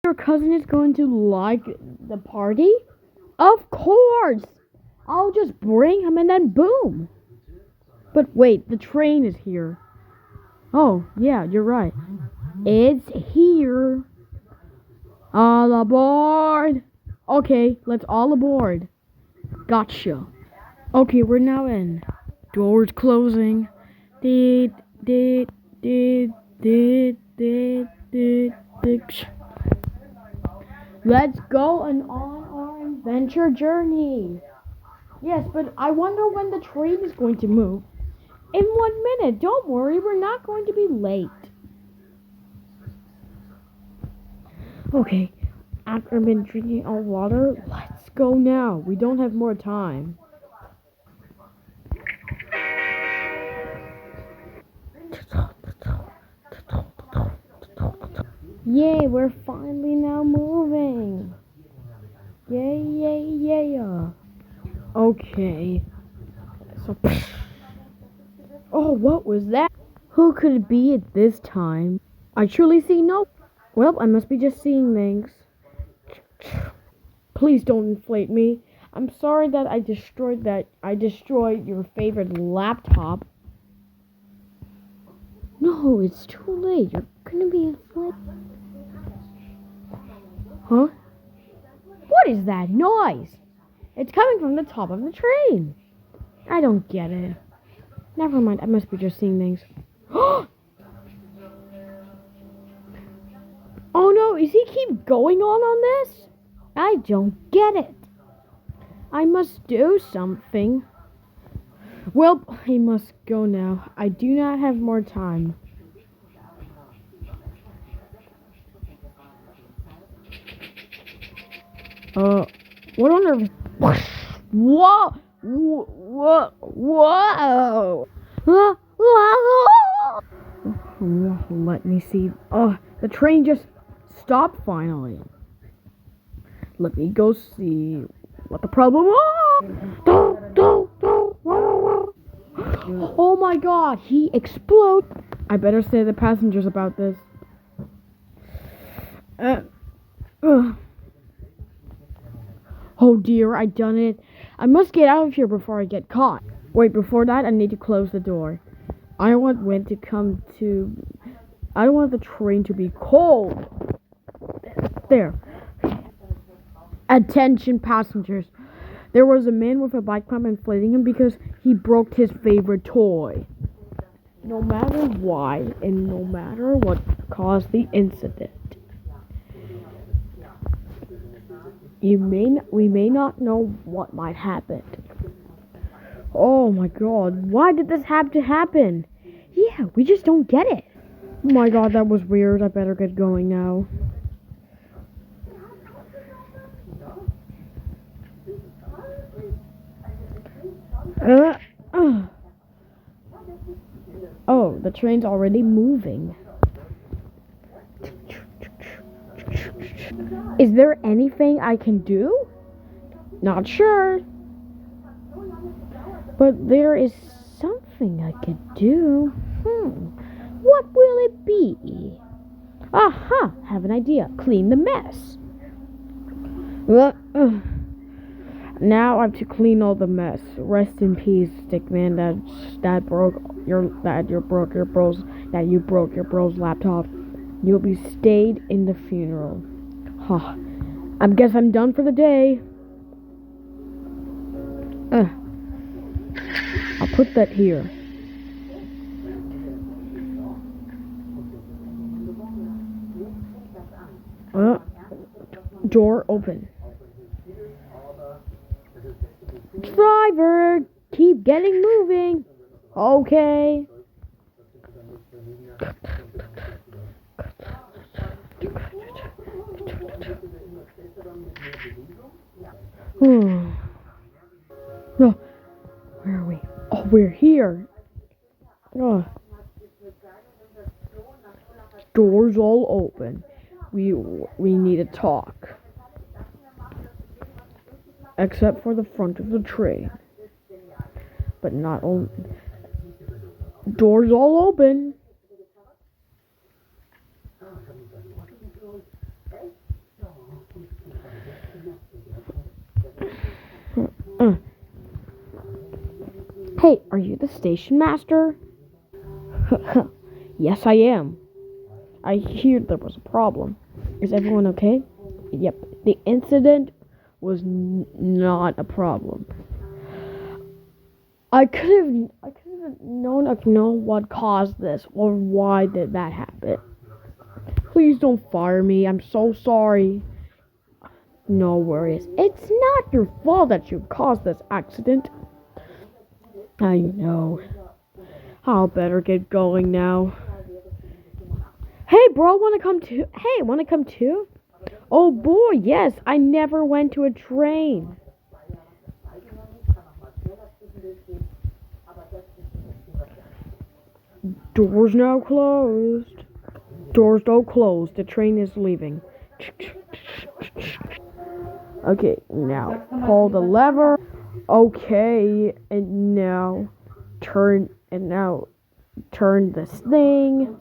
Your cousin is going to like the party? Of course! I'll just bring him and then boom! But wait, the train is here. Oh, yeah, you're right. It's here. All aboard! Okay, let's all aboard. Gotcha. Okay, we're now in. Doors closing. Did, did, did, did, did, did, did. Let's go on our adventure journey. Yes, but I wonder when the train is going to move. In 1 minute. Don't worry, we're not going to be late. Okay, after I've been drinking all water, let's go now. We don't have more time. Yay, we're finally now moving. Yay, yay, yay. Okay. So, oh, what was that? Who could it be at this time? I truly see no. Well, I must be just seeing things. Please don't inflate me. I'm sorry that I destroyed your favorite laptop. No, it's too late. You're gonna be inflated. Huh? What is that noise? It's coming from the top of the train. I don't get it. Never mind, I must be just seeing things. Oh no, is he keep going on this? I don't get it. I must do something. Well, he must go now. I do not have more time. What on earth? Whoa! Whoa! Let me see. Oh, the train just stopped finally. Let me go see what the problem was. Oh my god, he exploded. I better say to the passengers about this. Oh dear, I done it. I must get out of here before I get caught. Wait, before that, I need to close the door. I don't want the train to be cold. There. Attention passengers. There was a man with a bike pump inflating him because he broke his favorite toy. No matter why and no matter what caused the incident, we may not know what might happen. Oh my god, why did this have to happen? Yeah, we just don't get it. Oh my god, that was weird. I better get going now. Oh, the train's already moving. Is there anything I can do? Not sure. But there is something I could do. What will it be? Aha! Have an idea. Clean the mess. Now I have to clean all the mess. Rest in peace, Stickman. You broke your bro's laptop. You'll be stayed in the funeral. Huh. I guess I'm done for the day. I'll put that here. Door open. Driver, keep getting moving. Okay. No, where are we? Oh, we're here. Oh. Doors all open. We need to talk. Except for the front of the train. But not all. Doors all open. Hey, are you the station master? Yes, I am. I hear there was a problem. Is everyone okay? Yep. The incident was not a problem. I could have known what caused this or why did that happen. Please don't fire me. I'm so sorry. No worries. It's not your fault that you caused this accident. I know. I'll better get going now. Hey, bro, wanna come too? Hey, wanna come too? Oh boy, yes. I never went to a train. Doors now closed. Doors don't close. The train is leaving. Okay, now pull the lever. Okay, and now turn this thing.